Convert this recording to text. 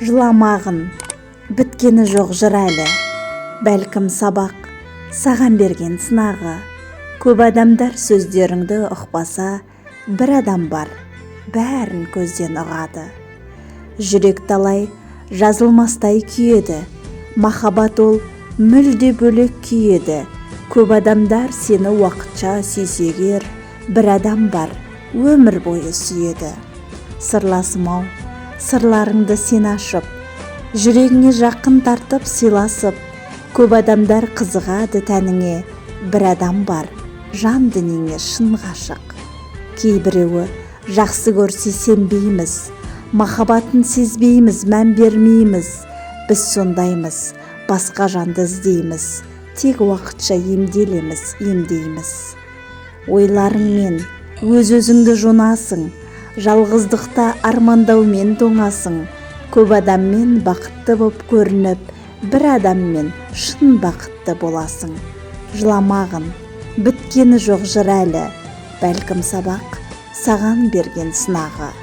Жыламағын, біткені жоқ жыр әлі. Бәлкім сабақ, саған берген сынағы. Көп адамдар сөздеріңді ұқпаса, бір адам бар, бәрін көзден ұғады. Жүрек талай жазылмастай күйеді, махаббат ол мүлде бөлек күйеді. Көп адамдар сені уақытша сүйсегер, бір адам бар, өмір бойы сүйеді. Сырласым-ау, сырларыңды сен ашып, жүрегіңе жақын тартып сыйласып, көп адамдар қызығады тәніңе, бір адам бар, жан дүниеңе шын ғашық. Кейбіреуі жақсы көрсе сенбейміз, махаббатын сезбейміз, мән бермейміз. Біз сондаймыз, басқа жанды іздейміз, тек уақытша емдейміз. Ойларыңмен өз-өзіңді жонасың, жалғыздықта армандаумен тоңасың. Көп адаммен бақытты боп көрініп, бір адаммен шын бақытты боласың. Жыламағын, біткені жоқ жыр әлі. Бәлкім сабақ, саған берген сынағы.